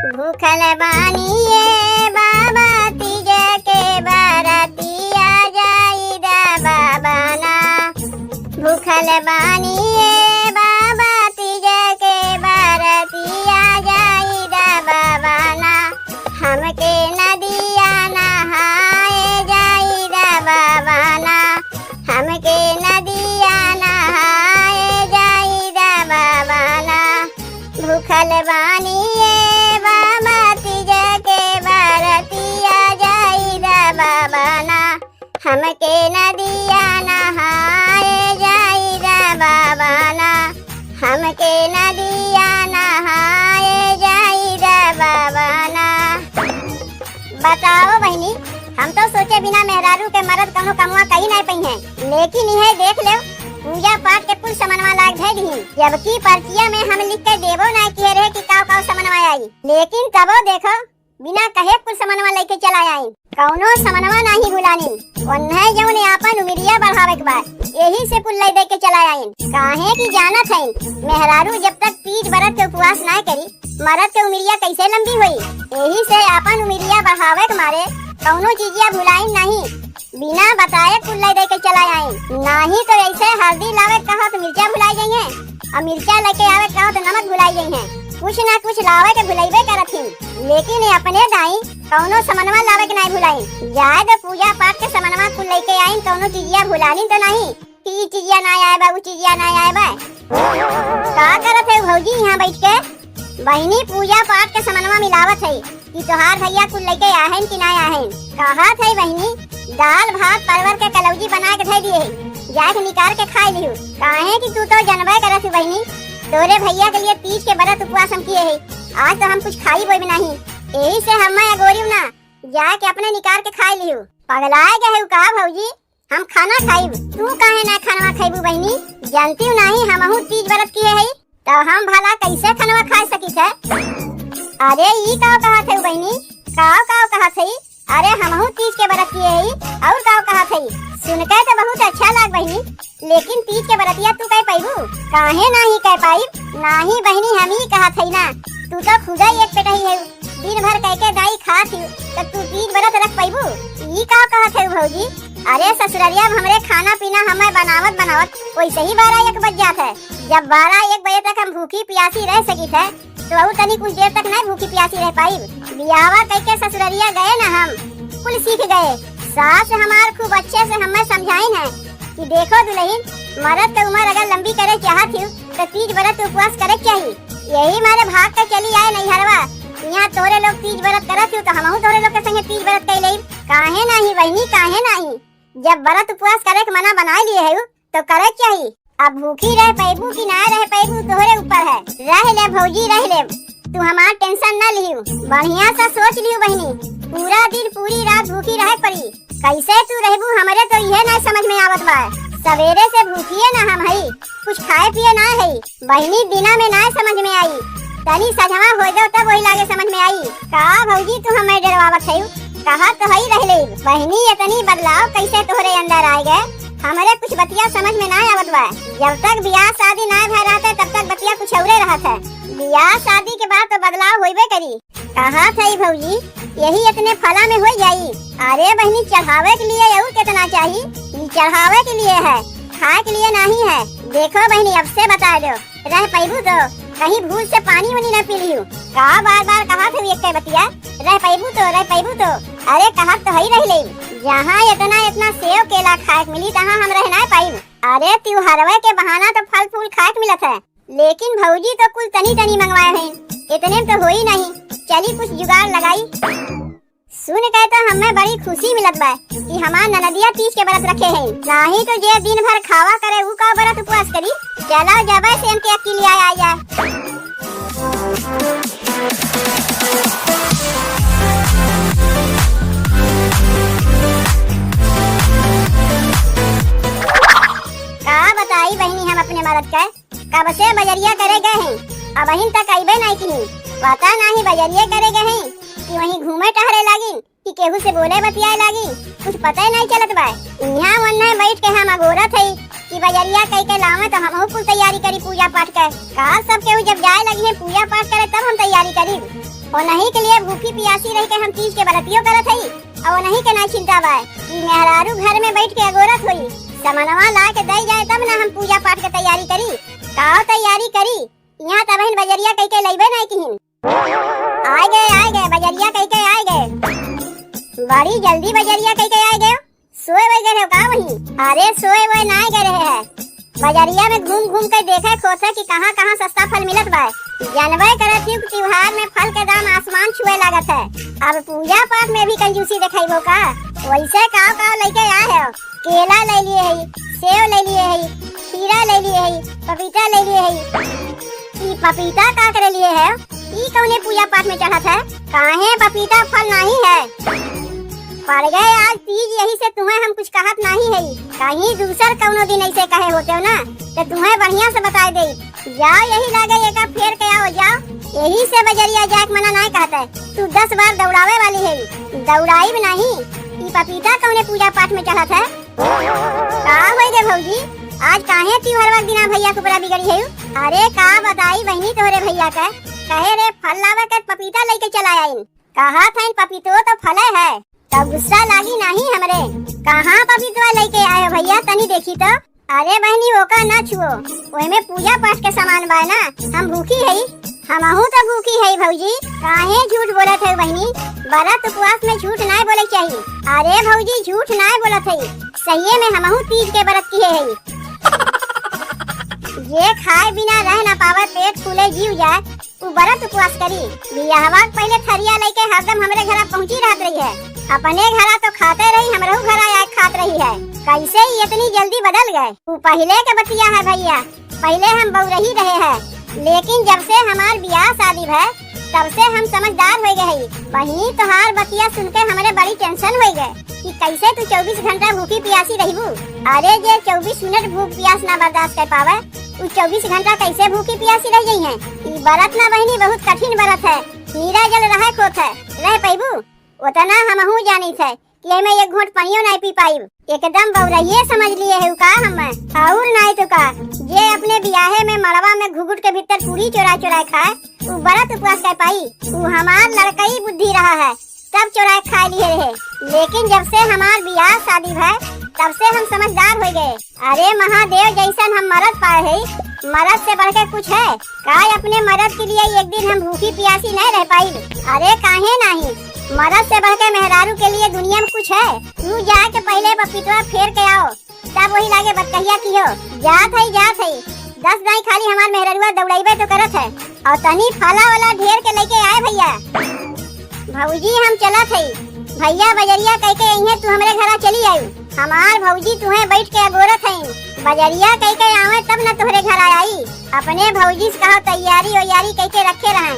भूखल बानी ये बाबा तीज के बरतिया जाई दा बाबा ना। भूखल बानी ये बाबा तीज के बरतिया जाई दा बाबा ना। हमके नदिया नहाए जाई दा बाबा ना। हमके नदिया नहाए जाई दा बाबा ना। भूखल बानी ये बाबा तीज के बरतिया जाई दा बाबा ना। हमके नदिया नहाए जाई दा बाबा ना। हमके नदिया नहाए जाई दा बाबा ना। बताओ बहनी, हम तो सोचे बिना मेहरारू के मरद कहो कमुआ कहीं नहीं पई है, लेकिन यह देख ले पूजा पाठ के कुल समनवा लाग धै दी। जबकि पर्चिया में हम लिख के देबो ना कि रहे कि काव समनवा आई, लेकिन तबो देखो बिना कहे कुल समनवा लेके चला आई। कौनो समनवा नहीं भुलानी, ओन्हे जौन आपन उमिरिया बढ़ावे के बाद यही से कुल ले दे के चला आई। काहे की जानत है मेहरारू जब तक तीज व्रत के उपवास ना करी मरद के उमिरिया कैसे लंबी हुई। यही से आपन उमिरिया बढ़ावे के मारे कौनो चीजिया भुलाई नहीं, बिना बताए कुल ले दे के चला आई। नहीं तो ऐसे हल्दी लावे कहो तो मिर्चा भुलाई गई है, और मिर्चा लेके आवे कहो तो नमक भुलाई गई है। कुछ ना कुछ लावे के भुलाइबे करथिन, लेकिन अपने दाई कौनो समनवा लावे के नहीं भुलाई। जाए तो पूजा पाठ के समनवा कुल लेके आई, कौनो चीजिया भुलानी तो नहीं कि चीजिया ना आए बा, वो चीजिया ना आए बा। का करत है भौजी यहाँ बैठ के? बहनी पूजा पाठ के समनवा मिलावत है कि तोहार भैया कुल लेके आहन कि ना आहन। कहत है बहनी दाल भात परवर के कलौजी बना के धै दिए जाके निकाल के खा लियो। काहे कि तू तो जनबे करत बहनी तोरे भैया के लिए तीज के व्रत उपवास हम किए है, आज तो हम कुछ खाई बोई नहीं। यही से हम अगोरियो ना जाके अपने निकाल के खा लियो। पगलाए गए का भौजी हम खाना खाइब, तू काहे ना खाना खाइबू बहनी? जानती हूँ नहीं हमहू तीज व्रत किए है तो हम भला कैसे खाना खा सकी थे? अरे ई काव कहत है बहनी, काव कहत है? अरे हमहू तीज के व्रत किए है और काव कहत है? सुनके तो बहुत अच्छा लाग बहनी, लेकिन तीज के व्रतिया तू कह पाइबू? काहे नहीं कह पाइब? नहीं बहनी हम ही कहत है ना, तू तो खुदा एक पेटही है, दिन भर कह के दाई खात हूँ तो तू तीज व्रत रख पाइबू? ई काव कहत है भौजी? अरे ससुररिया हमरे खाना पीना हमें बनावत वैसे ही 12-1 बज जात है। जब 12-1 बजे तक हम भूखी प्यासी रह सकी थे तो और तनी कुछ देर तक नहीं भूखी प्यासी रह पाई। बियावा कह के ससुररिया गए ना हम कुल सीख गए। सास हमार खूब अच्छे से हमें समझाई है कि देखो दुल्हन मर्द के उम्र अगर लंबी करे चाहत हो तो तीज व्रत उपवास करे चाहिए। यही मारे भाग के चली आए नहीं हरवा, यहाँ तोरे लोग तीज व्रत करत हो तो हमहू तोरे लोग के संगे तीज व्रत कर ले। काहे नहीं बहनी काहे नहीं? जब व्रत उपवास करे के मना बना लिए है तो करे चाहिए। अब भूखी रह पैबू कि ना रह पैबू तोहरे ऊपर है। रह ले भौजी रह ले, तू हमार टेंशन न लियो, बढ़िया सा सोच लियो बहनी। पूरा दिन पूरी रात भूखी रह पड़ी, कैसे तू रहबू हमरे तो यह नहीं समझ में आवत बा। सवेरे से भूखिए ना हम है, कुछ खाए पिए ना है बहनी, दिना में ना समझ में आई, तनी सजवा हो जाओ तब वही लागे समझ में आई। का भौजी तू हमें डरवावत है? कहा तो ही रह ले बहनी, इतनी बदलाव कैसे तोहरे अंदर आए गए? हमारे कुछ बतिया समझ में ना आवत बा। जब तक ब्याह शादी ना भय रहते तब तक बतिया कुछ औरे रहत है, ब्याह शादी के बाद तो बदलाव होइबे करी। कहा था भौजी यही इतने फला में हो जाई? अरे बहनी चढ़ावे के लिए और कितना चाहिए? चढ़ावे के लिए है, खाए के लिए नहीं है। देखो बहनी अब से बता दो, रह पैबू तो कहीं भूल से पानी वानी न पी लियो। का बार कहा था एक बतिया रह पैबू तो अरे कहा तो ही रह ले, जहाँ इतना सेव केला खाए मिली तहाँ हम रह ना पाई। अरे त्योहारवे के बहाना तो फल फूल खाए मिलत है, लेकिन भौजी तो कुल तनी मंगवाए हैं, इतने तो हो ही नहीं। चली कुछ जुगाड़ लगाई। सुन के तो हमें बड़ी खुशी मिलत बा कि हमार ननदिया तीज के व्रत रखे हैं, नहीं तो जे दिन भर खावा करे ऊ का व्रत उपवास करी। चलो जबे से इनके अकेले आ जाए। का बताई बहनी हम अपने मर्द का कब से बजरिया करे गए हैं, अब अहिन तक आइबे नहीं की। पता नहीं बजरिया करे गए हैं कि वहीं घूमे टहरे लागी कि केहू से बोले बतियाए लागी, कुछ पता ही नहीं चलत बा। यहाँ वन्ना बैठ के हम अगोरत है कि बजरिया कह के लावे तो हम कुल तैयारी करी पूजा पाठ कर। का सब केहू जब जाए लगी है पूजा पाठ करे तब हम तैयारी करी। और नहीं के लिए भूखी प्यासी रह के हम तीज के बरतियों करत हई और नहीं के ना चिंता बा कि मेहरारू घर में बैठ के अगोरत होई। समनवा ला के दई जाए तब ना हम पूजा पाठ के तैयारी करी। का तैयारी करी यहाँ तब बजरिया कह के लइबे नहीं किहिन। आए गए बजरिया कह के आए गए। बड़ी जल्दी बजरिया कह के आए गए। सोए वही गए का वही? अरे सोए वही ना गए रहे है। बजरिया में घूम घूम के देखे खोते कि कहाँ कहाँ सस्ता फल मिलत बा। जानवे करत हूँ त्योहार में फल के दाम आसमान छुए लागत है। अब पूजा पाठ में भी कंजूसी दिखाइबो का? वैसे काव लेके आए हो। केला ले लिए है, सेव ले लिए है, खीरा ले लिए है, पपीता ले लिए है। ई पपीता का करे लिए है? ई कौने पूजा पाठ में चढ़त है? काहे पपीता फल नहीं है? पड़ गए आज तीज, यही से तुम्हें हम कुछ कहत नहीं है। कहीं दूसर कौनो दिन ऐसे कहे होते हो ना तो तुम्हें बढ़िया से बता दे। जाओ यही लागे एक फेर के आओ जाओ। यही से बजरिया जाके मना नहीं कहता है। तू 10 बार दौड़ावे वाली है, दौड़ाई भी नहीं। ई पपीता कौने पूजा पाठ में चढ़त है? का होई गे भौजी, आज काहे त्योहार दिना भैया को बड़ा बिगड़ी है? अरे का बताई बहनी तोरे भैया का कहे रे फल लावे के पपीता लेके चला आई। कहा था पपीतो तो फले है, तब गुस्सा लागी नहीं हमरे। कहाँ पपीतवा लेके आए भैया तनी देखी तो। अरे बहनी ओका ना छुओ, ओए में पूजा पाठ के सामान बा ना। हम भूखी है, हमहू तो भूखी है भौजी। काहे झूठ बोलत है बहनी? व्रत उपवास में झूठ नहीं बोले चाहिए। अरे भौजी झूठ नहीं बोलत है, सही में हमहू तीज के व्रत किए है। ये खाए बिना रह ना पावे, पेट फूले जीव जाए, वो व्रत उपवास करी। बियाहवा पहले थरिया लेके हरदम हमरे घर पहुंची रहत रही है। अपने घरा तो खाते रही, हमरो घर आया खात रही है। कैसे ही इतनी जल्दी बदल गए? वो पहले के बतिया है भैया, पहले हम बहुरही रहे हैं, लेकिन जब से हमार ब्याह शादी है तब से हम समझदार हो गए। वही तोहार बतिया सुन के हमारे बड़ी टेंशन हो गए कि कैसे तू 24 घंटा भूखी प्यासी रहीबू। अरे जे 24 मिनट भूख प्यास ना बर्दाश्त कर पावे, वो 24 घंटा कैसे भूखी प्यासी रह गई है? ये व्रत ना बहनी बहुत कठिन व्रत है। हीरा जल रहा खोत है, रह पाइबू उतना हमहू जानी थे कि मैं एक घूंट पानियो नहीं पी पाई। एकदम बौरहिए समझ लिए है का हम और नहीं तो का। जे अपने ब्याहे में मड़वा में घुघुट के भीतर पूरी चोरा खाए, वो व्रत उपवास कर पाई। वो हमार लड़कई बुद्धि रहा है, सब चोरा खा लिए रहे। लेकिन जब से हमार ब्याह शादी है तब से हम समझदार हो गए। अरे महादेव जैसन हम मरद पाए है, मरद से बढ़ के कुछ है का? अपने मरद के लिए एक दिन हम भूखी प्यासी नहीं रह पाई। अरे काहे नहीं, मरद से बढ़ के मेहरारू के लिए दुनिया में कुछ है। तू जाके पहले पपीतवा फेर के आओ, तब वही लागे बतकहिया की हो। जात है 10 दाई खाली हमार मेहरारूआ दौड़ाइबे तो करत है। और तनी फला वाला ढेर के लेके आए भैया। भौजी हम चलत है, भैया बजरिया कह के यहीं तू हमरे घरा चली आई। हमार भौजी तुम्हें बैठ के अगोरत है, बजरिया कह के आवे तब न तोहरे घर आई। अपने भौजी से कहो तैयारी वैयारी कह के रखे रहे,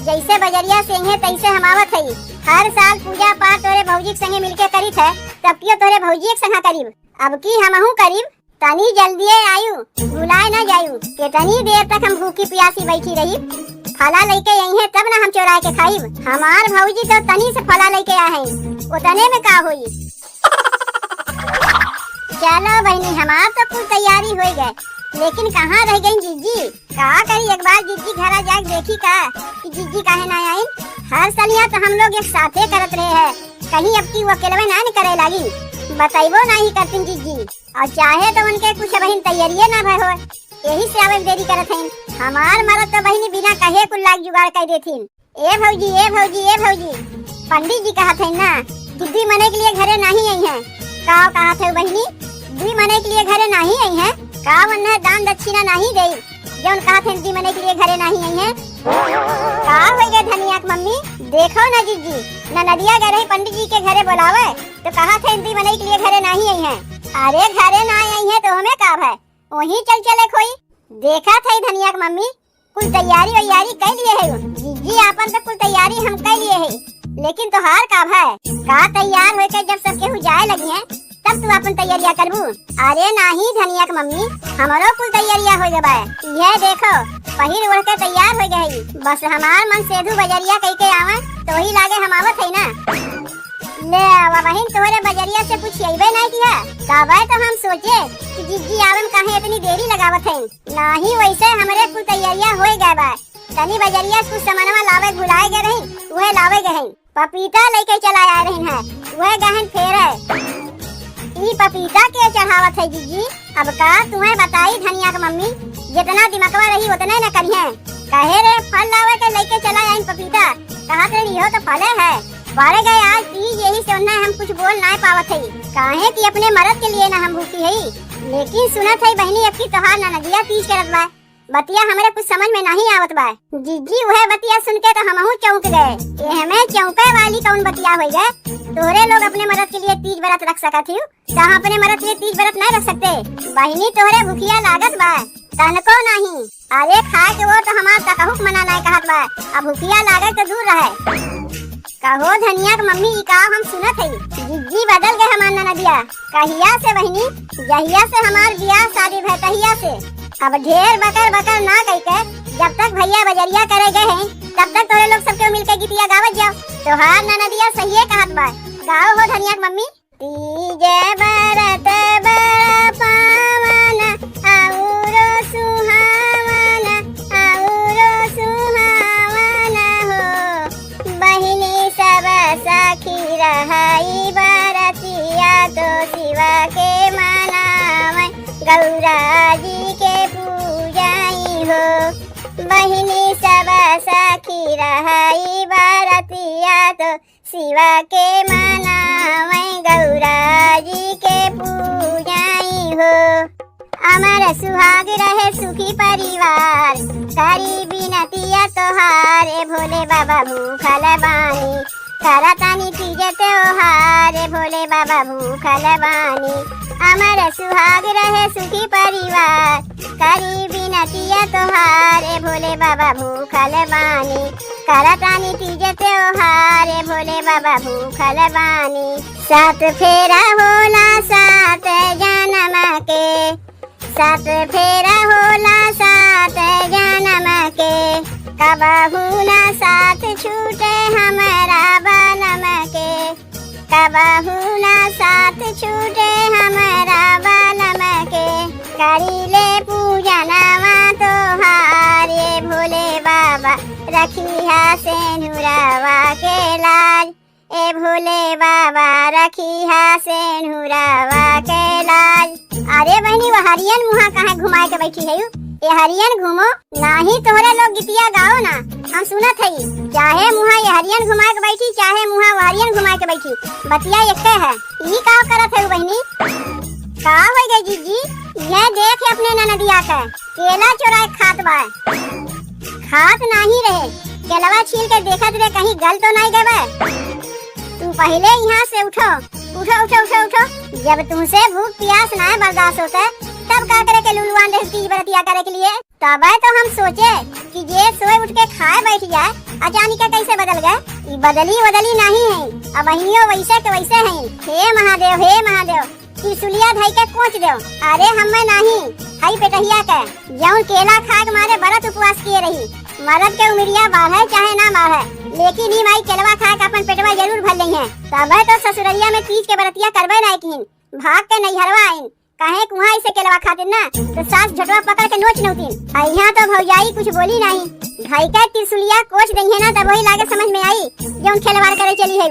जैसे बजरिया सिंहे तैसे हम आवत है। हर साल पूजा पाठ तोरे भौजी के संगे मिलके करीत है, तब क्यों तोरे भौजी के संग करीब। अब की हमहू करीब, तनी जल्दी आयु, भुलाए न जायू। कितनी देर तक हम भूखी प्यासी बैठी रही। फला लेके यही है तब ना हम चोरा के खाइब। हमार भौजी तो तनी से फला लेके आए हैं, उतने में का हुई। चलो बहनी हमार तो कुल तैयारी हो गए, लेकिन कहाँ रह गई जीजी? का करी एक बार जीजी घर जाके देखी का कि जीजी काहे ना आई। हर सालिया तो हम लोग एक साथे करत रहे हैं, कहीं अब की वो अकेले ना करे लगी। बताइबो नहीं करती जीजी, और चाहे तो उनके कुछ बहन तैयारिये ना भय हो, यही से आवे देरी करत हैं। हमार मरद तो बहनी बिना कहे कुल लाग जुगाड़ कर देथिन। ए भौजी पंडित जी कहत है ना कि 2 महीने के लिए घरे नहीं आई है। का कहत है बहनी 2 महीने के लिए घरे नहीं आई है? का वन्ने दान दक्षिणा नहीं दे जौन कहत है 2 महीने के लिए घरे नहीं आई है? का हो गए धनिया की मम्मी? देखो ना जीजी, न नदिया गए पंडित जी के घरे बुलावे तो कहा थे 2 महीने के लिए घरे नहीं आई है। अरे घरे ना आई है तो हमें का है, वही चले खोई। देखा था धनिया की मम्मी कुल तैयारी वैयारी कर लिए है जीजी, आपन तो कुल तैयारी हम कर लिए है, लेकिन तो हार का है का तैयार होके जब सब केहू जाए लगी है तब तू अपन तैयारियां करबू। अरे नहीं धनिया की मम्मी, हमारो कुल तैयारियां हो गए। ये देखो पहिर ओढ़ के तैयार हो गई, बस हमार मन सेधु बजरिया कह के आवे तो वही लागे हम आवत है ना। ले बहन तोहरे बजरिया से कुछ अइबे नहीं किया, तबे तो हम सोचे कि जीजी आवन काहे इतनी देरी लगावत है। नहीं वैसे हमरे कुल तैयारियां हो गए बा, तनी बजरिया कुछ सामानवा लावे भुलाए गए रही, वह लावे गहन पपीता लेके चला आ रही है, वह गहन फेर है। ई पपीता के चढ़ावत है जीजी। अब का तुम्हें बताई धनिया का मम्मी, जितना दिमागवा रही उतने न करिए। कहे रे फल लावे के लेके चला आई पपीता, कहा रही हो तो फले है। बारे गए आज तीज, यही से उन्हें हम कुछ बोल ना पावत है। काहे कि अपने मरद के लिए न हम भूखी है। लेकिन सुनत है बहनी अब की तोहार ननदिया तीज करत बा, बतिया हमारे कुछ समझ में नहीं आवत बा। जीजी वह बतिया सुन के तो हमहू चौंक गए। ये हमें चौंके वाली कौन बतिया हो गए? तोहरे लोग अपने मरद के लिए तीज व्रत रख सकत ही, जहाँ अपने मरद के लिए तीज व्रत नहीं रख सकते। बहनी तोहरे भूखिया लागत बा, तनको नहीं। अरे खा के वो तो हमार तकहुक मना नहीं कहत बा, अब भूखिया लागत तो दूर रहे। कहो धनिया की मम्मी का हम सुनत है जिज्जी बदल गए हमार ननदिया। कहिया से बहनी? जहिया से हमार बियाह शादी भय तहिया से। अब ढेर बकर बकर ना कह के जब तक भैया बजरिया करे गए हैं तब तक तोरे लोग सबके मिलके गीतिया गावत जाओ। तोहार ननदिया सही कहत बा, गाओ हो धनिया की मम्मी। तीज बरत बड़ा पावन औरो सुहावन, औरो सुहावन हो। बहिनी सब सखी रहाई बरतिया तो शिवा के मनावै, गौरा जी के पूजाई हो। बहिनी सब सखी रहाई बरतिया तो शिवा के मनावै, गौरा जी के पूजाई हो। अमर सुहाग रहे सुखी परिवार, करी बिनतिया तोहार। भोले बाबा भूखल बानी, करतानी तीज त्योहार। भोले बाबा भूखल बानी, अमर सुहाग रहे सुखी परिवार, करी बिनतिया तोहार। भोले बाबा भूखल बानी, करतानी तीज त्योहार। भोले बाबा भूखल बानी। सात फेरा होला सात जन्म के, सात फेरा होला सात जन्म के। कबहू न साथ छूटे हमारा बनम के, कबहू न साथ छूटे हमारा बनम के। करीले पूजनवा तोहार, ये भोले बाबा रखिया सेनुरवा के लाज। ए भोले बाबा रखिया सेनुरवा के लाज। अरे बहनी वो हरियन मुहा कहाँ घुमाए के बैठी है? ये हरियन घूमो नाही, तोहरे लोग गीतिया गाओ ना, हम सुनत है। चाहे मुहा ये हरियन घुमा के बैठी, चाहे मुहा वो हरियन घुमा के बैठी, बतिया एक है। ई का करत है बहनी? का हो गई जीजी? ये देख अपने ननदिया का केला चोराए खात बा। खात नहीं रहे, केलवा छील के देखत रहे कहीं गल तो नहीं गए। तू पहले यहाँ से उठो, उठो उठो उठो उठो। जब तुमसे भूख प्यास ना बर्दाश्त होता तब का करे के लुलुआन रहे तीज बरतिया करे के लिए। तब तो हम सोचे कि ये सोए उठ के खाए बैठ जाए, अचानक कैसे बदल गए? बदली बदली नहीं है, अब अहियो वैसे के वैसे हैं। हे महादेव, हे महादेव, त्रिशूलिया धई के कोच दो। अरे हमें नहीं हई पेटहिया के जौन केला खा के मारे व्रत उपवास किए रही। मरद के उमरिया बढ़े चाहे ना बढ़े, लेकिन ही माई केलवा खा के अपन पेटवा जरूर भर ली है। तब तो ससुररिया में तीज के बरतिया करबे नहीं किन, भाग के नैहरवा आइन। कहे कुहा इसे केलवा खातिर ना तो सास झटवा पकड़ के नोच नौतीन। यहाँ तो भौजाई कुछ बोली नहीं, भाई का त्रिशूलिया कोच दही है ना, तब वही लागे समझ में आई जौन खेलवाड़ करे चली है।